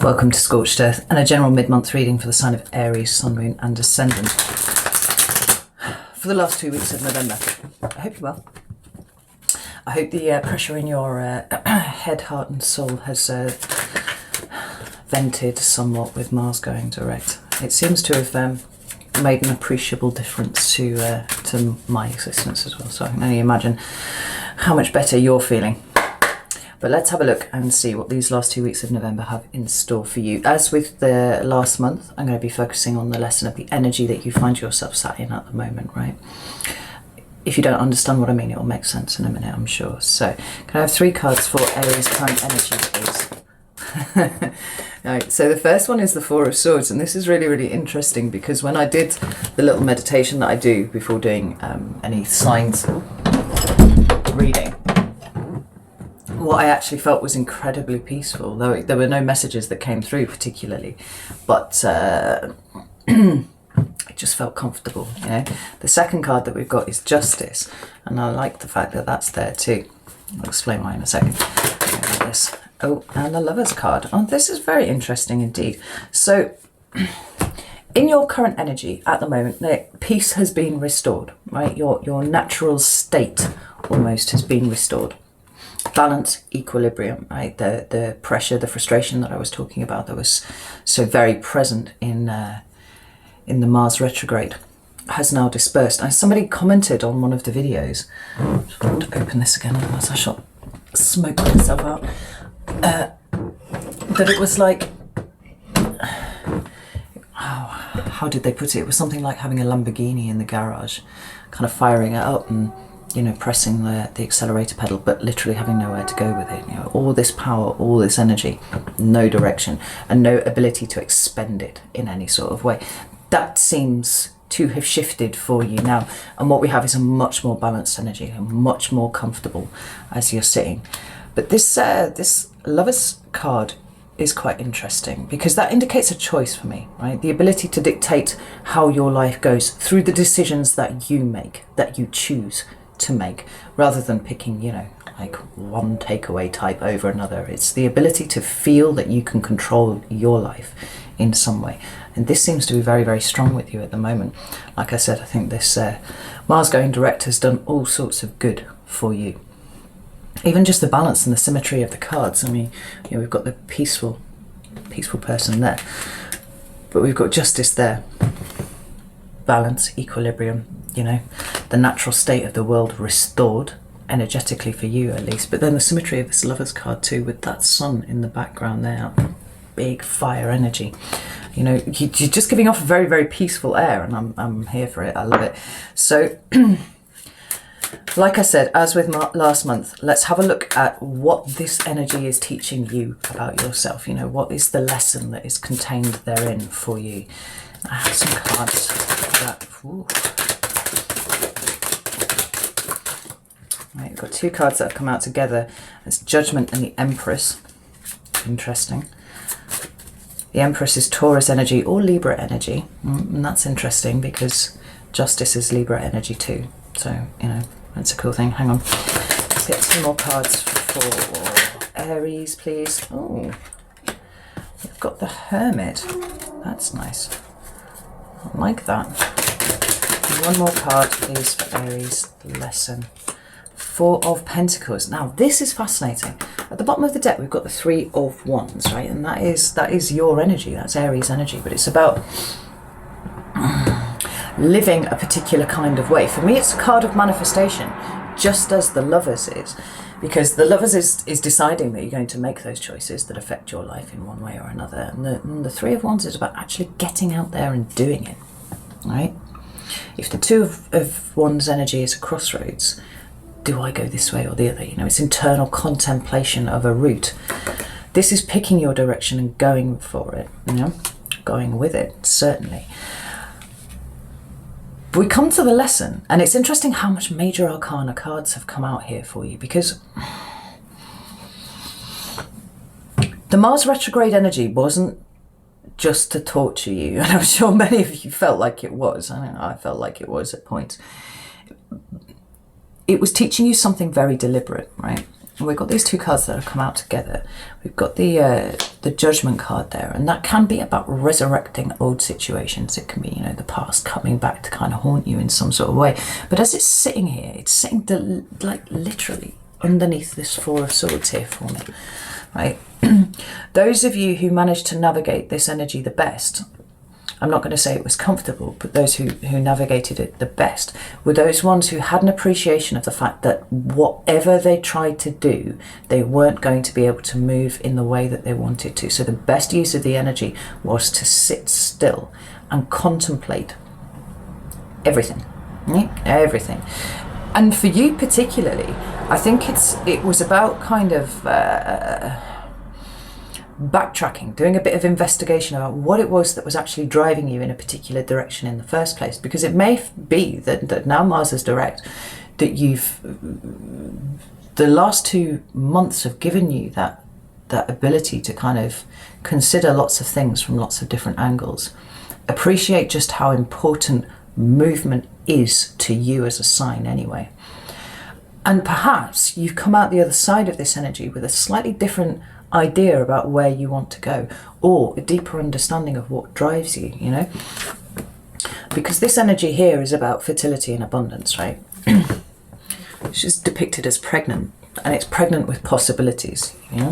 Welcome to Scorched Earth and a general mid-month reading for the sign of Aries, Sun, Moon and Ascendant for the last 2 weeks of November. I hope you're well. I hope the pressure in your head, heart and soul has vented somewhat with Mars going direct. It seems to have made an appreciable difference to my existence as well, so I can only imagine how much better you're feeling. But let's have a look and see what these last 2 weeks of November have in store for you. As with the last month, I'm going to be focusing on the lesson of the energy that you find yourself sat in at the moment, right? If you don't understand what I mean, it will make sense in a minute, I'm sure. So, can I have 3 cards for Aries current energy, please? Right, so the first one is the Four of Swords, and this is really, really interesting because when I did the little meditation that I do before doing any signs reading, what I actually felt was incredibly peaceful, though there were no messages that came through particularly, but it just felt comfortable, you know. The second card that we've got is Justice, and I like the fact that that's there too. I'll explain why in a second. This. Oh, and the Lover's card. Oh, this is very interesting indeed. So, in your current energy at the moment, peace has been restored, right? Your natural state almost has been restored. Balance, equilibrium, right? The pressure, the frustration that I was talking about that was so very present in the Mars retrograde has now dispersed. And somebody commented on one of the videos, I'm just going to open this again otherwise I shall smoke myself out, that it was like, how did they put it? It was something like having a Lamborghini in the garage, kind of firing it up and, you know, pressing the accelerator pedal, but literally having nowhere to go with it. You know, all this power, all this energy, no direction, and no ability to expend it in any sort of way. That seems to have shifted for you now, and what we have is a much more balanced energy, and much more comfortable as you're sitting. But this Lover's card is quite interesting because that indicates a choice for me, right? The ability to dictate how your life goes through the decisions that you make, that you choose to make, rather than picking, you know, like one takeaway type over another. It's the ability to feel that you can control your life in some way. And this seems to be very, very strong with you at the moment. Like I said, I think this Mars going direct has done all sorts of good for you. Even just the balance and the symmetry of the cards. I mean, you know, we've got the peaceful person there, but we've got Justice there. Balance, equilibrium, you know, the natural state of the world restored, energetically for you at least. But then the symmetry of this Lover's card too, with that sun in the background there, big fire energy. You know, you're just giving off a very, very peaceful air, and I'm here for it. I love it. So, like I said, as with last month, let's have a look at what this energy is teaching you about yourself. You know, what is the lesson that is contained therein for you? I have some cards that... Ooh. Right, we've got 2 cards that have come out together. It's Judgment and the Empress. Interesting. The Empress is Taurus energy or Libra energy. And that's interesting because Justice is Libra energy too. So, you know, that's a cool thing. Hang on. Let's get some more cards for Aries, please. Oh, we've got the Hermit. That's nice. I like that. And one more card, please, for Aries. Lesson. 4 of Pentacles. Now, this is fascinating. At the bottom of the deck, we've got the 3 of Wands, right? And that is your energy. That's Aries energy. But it's about living a particular kind of way. For me, it's a card of manifestation, just as the Lovers is. Because the Lovers is deciding that you're going to make those choices that affect your life in one way or another. And the 3 of Wands is about actually getting out there and doing it, right? If the 2 of Wands energy is a crossroads, do I go this way or the other? You know, it's internal contemplation of a route. This is picking your direction and going for it, you know, going with it, certainly. But we come to the lesson, and it's interesting how much Major Arcana cards have come out here for you, because the Mars retrograde energy wasn't just to torture you, and I'm sure many of you felt like it was. I know I felt like it was at points. It was teaching you something very deliberate, right? we've got these two cards that have come out together. We've got the Judgment card there, and that can be about resurrecting old situations. It can be, you know, the past coming back to kind of haunt you in some sort of way. But as it's sitting here, it's sitting like literally underneath this Four of Swords here for me, right? Those of you who managed to navigate this energy the best, I'm not going to say it was comfortable, but those who navigated it the best were those ones who had an appreciation of the fact that whatever they tried to do, they weren't going to be able to move in the way that they wanted to. So the best use of the energy was to sit still and contemplate everything, everything. And for you particularly, I think it was about kind of backtracking, doing a bit of investigation about what it was that was actually driving you in a particular direction in the first place. Because it may be that now Mars is direct, that the last 2 months have given you that ability to kind of consider lots of things from lots of different angles, appreciate just how important movement is to you as a sign anyway. And perhaps you've come out the other side of this energy with a slightly different idea about where you want to go, or a deeper understanding of what drives you, you know? Because this energy here is about fertility and abundance, right? She's depicted as pregnant, and it's pregnant with possibilities, you know?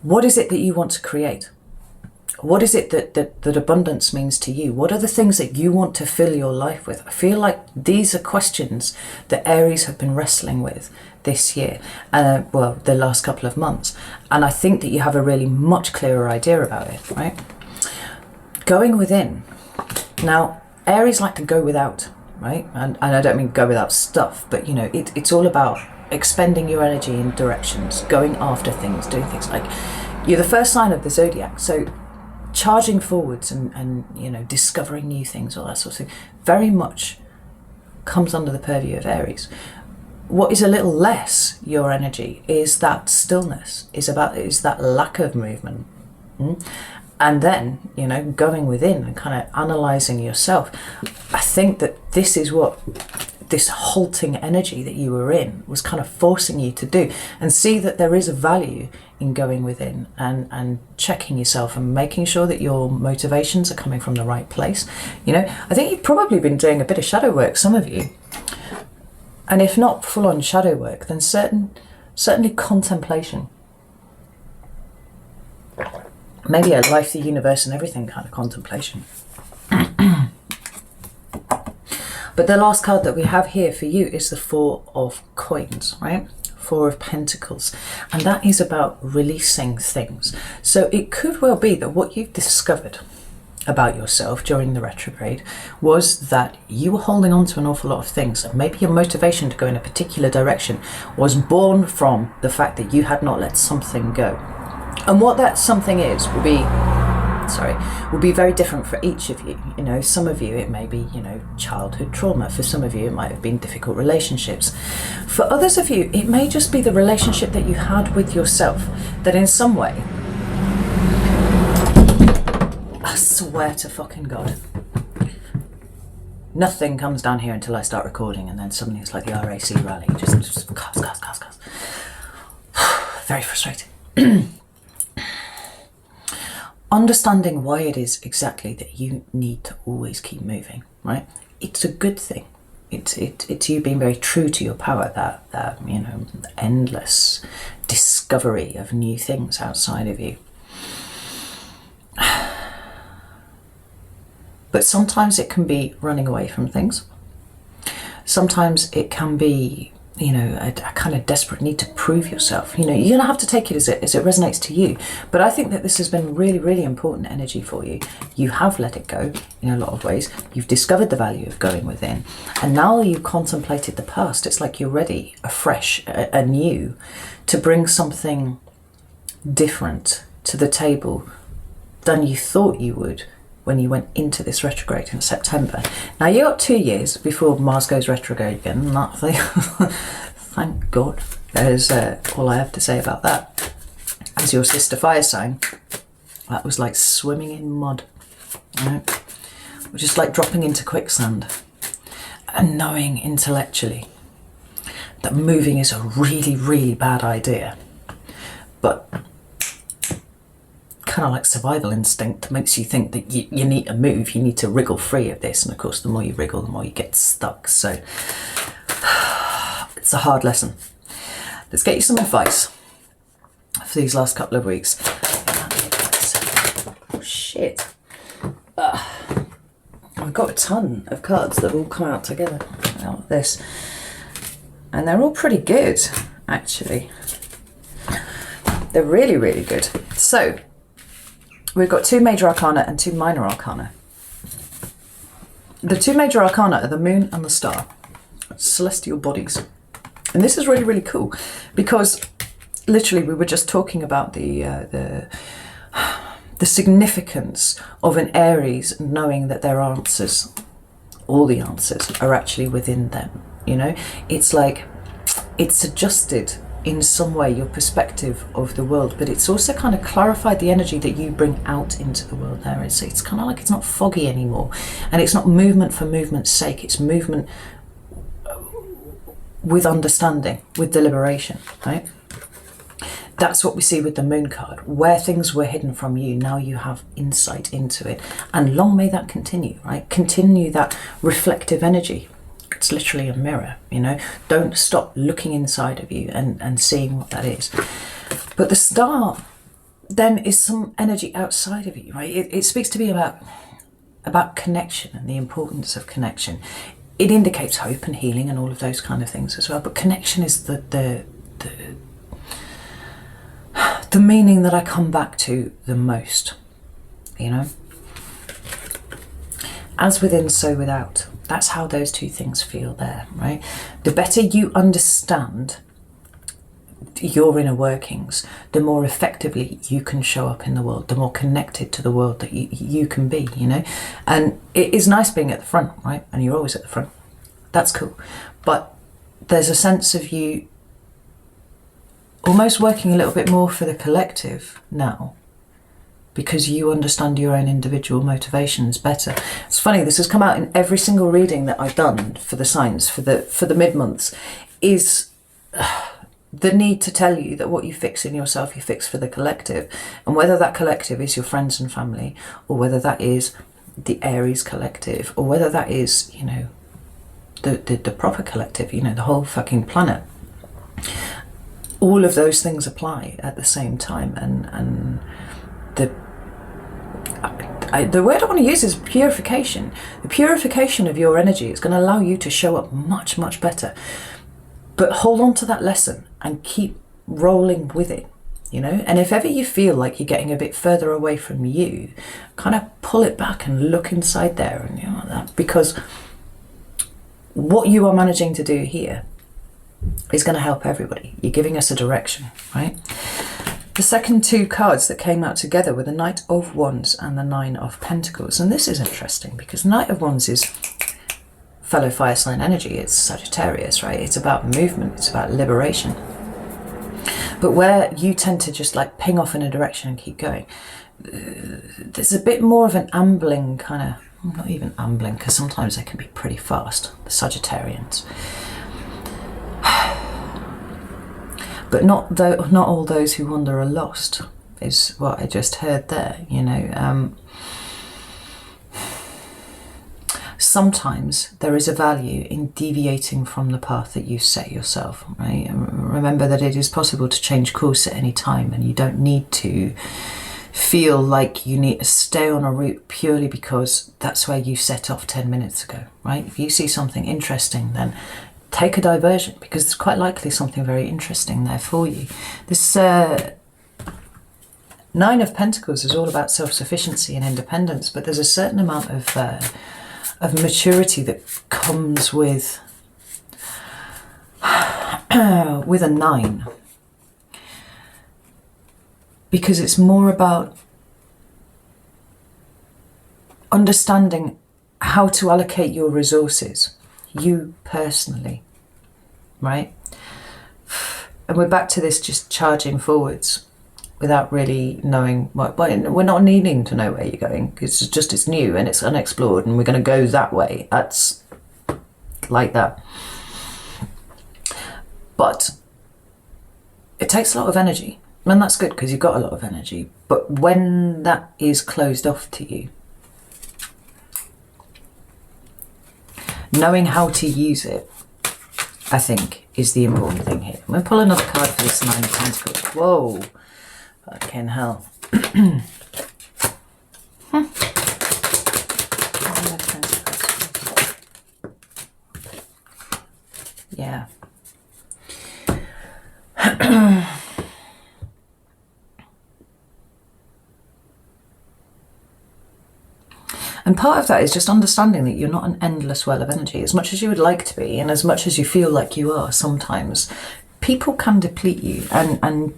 What is it that you want to create? What is it that abundance means to you? What are the things that you want to fill your life with? I feel like these are questions that Aries have been wrestling with this year, well, the last couple of months. And I think that you have a really much clearer idea about it, right? Going within. Now, Aries like to go without, right? And I don't mean go without stuff, but, you know, it's all about expending your energy in directions, going after things, doing things. Like, you're the first sign of the zodiac, so charging forwards and you know, discovering new things, all that sort of thing, very much comes under the purview of Aries. What is a little less your energy is that stillness, is that lack of movement. And then, you know, going within and kind of analysing yourself. I think that this is what this halting energy that you were in was kind of forcing you to do, and see that there is a value in going within and checking yourself and making sure that your motivations are coming from the right place. You know, I think you've probably been doing a bit of shadow work, some of you. And if not full-on shadow work, then certainly contemplation. Maybe a life, the universe and everything kind of contemplation. But the last card that we have here for you is the Four of Coins, right? Four of Pentacles. And that is about releasing things. So it could well be that what you've discovered about yourself during the retrograde was that you were holding on to an awful lot of things, and maybe your motivation to go in a particular direction was born from the fact that you had not let something go. And what that something is will be very different for each of you. You know, some of you it may be, you know, childhood trauma. For some of you it might have been difficult relationships. For others of you it may just be the relationship that you had with yourself that in some way, I swear to fucking God, nothing comes down here until I start recording, and then suddenly it's like the RAC rally, just cars. Very frustrating. Understanding why it is exactly that you need to always keep moving, right? It's a good thing. It's you being very true to your power, that you know, endless discovery of new things outside of you. But sometimes it can be running away from things. Sometimes it can be, you know, a kind of desperate need to prove yourself. You know, you're going to have to take it as it resonates to you. But I think that this has been really, really important energy for you. You have let it go in a lot of ways. You've discovered the value of going within. And now you've contemplated the past. It's like you're ready, afresh, anew, to bring something different to the table than you thought you would when you went into this retrograde in September. Now you got 2 years before Mars goes retrograde again, and that thing, thank God. There's all I have to say about that. As your sister fire sign, that was like swimming in mud, right? Or just like dropping into quicksand, and knowing intellectually that moving is a really, really bad idea. But kind of like survival instinct makes you think that you need to move, you need to wriggle free of this. And of course, the more you wriggle, the more you get stuck. So it's a hard lesson. Let's get you some advice for these last couple of weeks. Oh, shit. I've got a ton of cards that have all come out together out of this. And they're all pretty good, actually. They're really, really good. So, we've got 2 major arcana and 2 minor arcana. The 2 major arcana are the moon and the star, celestial bodies. And this is really, really cool because literally we were just talking about the significance of an Aries knowing that their answers, all the answers, are actually within them. You know, it's like it's adjusted in some way your perspective of the world, but it's also kind of clarified the energy that you bring out into the world there. It's kind of like it's not foggy anymore, and it's not movement for movement's sake. It's movement with understanding, with deliberation, right? That's what we see with the moon card. Where things were hidden from you, now you have insight into it. And long may that continue, right? Continue that reflective energy. It's literally a mirror, you know? Don't stop looking inside of you and seeing what that is. But the star then is some energy outside of you, right? It speaks to me about connection and the importance of connection. It indicates hope and healing and all of those kind of things as well. But connection is the meaning that I come back to the most, you know? As within, so without. That's how those 2 things feel there, right? The better you understand your inner workings, the more effectively you can show up in the world, the more connected to the world that you can be, you know? And it is nice being at the front, right? And you're always at the front. That's cool. But there's a sense of you almost working a little bit more for the collective now, because you understand your own individual motivations better. It's funny, this has come out in every single reading that I've done for the signs, for the mid-months, is the need to tell you that what you fix in yourself, you fix for the collective. And whether that collective is your friends and family, or whether that is the Aries collective, or whether that is, you know, the proper collective, you know, the whole fucking planet. All of those things apply at the same time, and the word I want to use is purification. The purification of your energy is going to allow you to show up much, much better. But hold on to that lesson and keep rolling with it, you know? And if ever you feel like you're getting a bit further away from you, kind of pull it back and look inside there and, you know, that, because what you are managing to do here is going to help everybody. You're giving us a direction, right? The second 2 cards that came out together were the Knight of Wands and the 9 of Pentacles. And this is interesting because Knight of Wands is fellow fire sign energy. It's Sagittarius, right? It's about movement. It's about liberation. But where you tend to just like ping off in a direction and keep going, there's a bit more of an ambling kind of, not even ambling, because sometimes they can be pretty fast, the Sagittarians. But not all those who wander are lost, is what I just heard there, you know. Sometimes there is a value in deviating from the path that you set yourself, right? And remember that it is possible to change course at any time, and you don't need to feel like you need to stay on a route purely because that's where you set off 10 minutes ago, right? If you see something interesting, then take a diversion, because it's quite likely something very interesting there for you. This 9 of Pentacles is all about self-sufficiency and independence, but there's a certain amount of maturity that comes with with a 9, because it's more about understanding how to allocate your resources, you personally, right? And we're back to this just charging forwards without really knowing what, we're not needing to know where you're going. It's new and it's unexplored and we're going to go that way. That's like that. But it takes a lot of energy. And that's good because you've got a lot of energy. But when that is closed off to you, knowing how to use it, I think, is the important thing here. I'm going to pull another card for this Nine of Pentacles. Whoa. Fucking hell. Nine of Pentacles. Yeah. And part of that is just understanding that you're not an endless well of energy. As much as you would like to be, and as much as you feel like you are sometimes, people can deplete you. And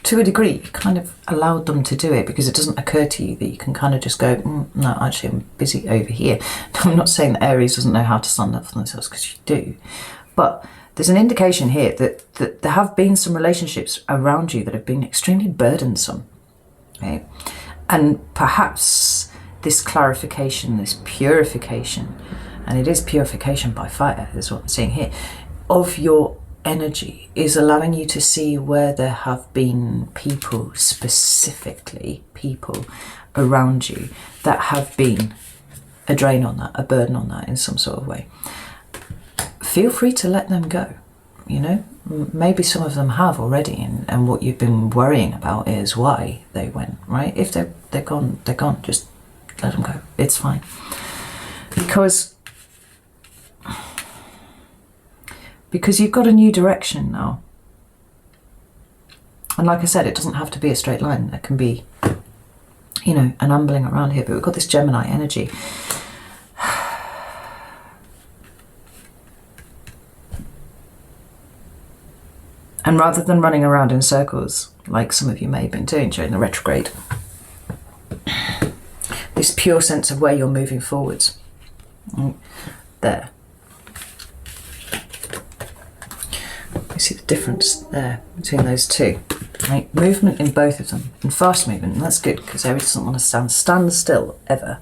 to a degree, you kind of allowed them to do it because it doesn't occur to you that you can kind of just go, no, actually, I'm busy over here. I'm not saying that Aries doesn't know how to stand up for themselves, because you do. But there's an indication here that there have been some relationships around you that have been extremely burdensome. Okay? And perhaps this clarification, this purification, and it is purification by fire, is what I'm seeing here, of your energy is allowing you to see where there have been people, specifically people around you, that have been a drain on that, a burden on that in some sort of way. Feel free to let them go, you know. Maybe some of them have already, and what you've been worrying about is why they went, right? If they're gone, they're gone. Just let them go. It's fine. Because you've got a new direction now. And like I said, it doesn't have to be a straight line. There can be, you know, an ambling around here, but we've got this Gemini energy. And rather than running around in circles, like some of you may have been doing during the retrograde, this pure sense of where you're moving forwards. There. You see the difference there between those two. Right? Movement in both of them, and fast movement, and that's good because Aries doesn't want to stand still ever.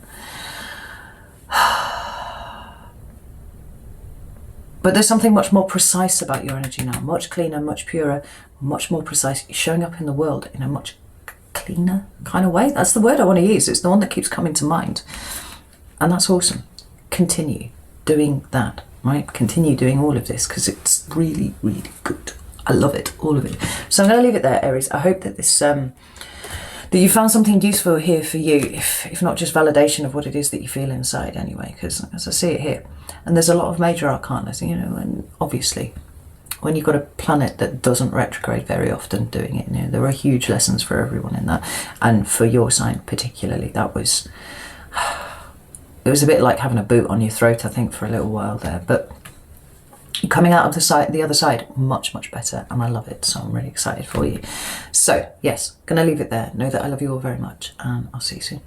But there's something much more precise about your energy now, much cleaner, much purer, much more precise. You're showing up in the world in a much cleaner kind of way. That's the word I want to use. It's the one that keeps coming to mind. And that's awesome. Continue doing that, right? Continue doing all of this because it's really, really good. I love it, all of it. So I'm going to leave it there, Aries. I hope that this, that you found something useful here for you, if not just validation of what it is that you feel inside anyway, because as I see it here, and there's a lot of major arcana, you know, and obviously when you've got a planet that doesn't retrograde very often doing it, you know, there are huge lessons for everyone in that, and for your sign particularly, that was, it was a bit like having a boot on your throat, I think, for a little while there, but coming out of the other side, much, much better, and I love it, so I'm really excited for you. So, yes, gonna leave it there. Know that I love you all very much, and I'll see you soon.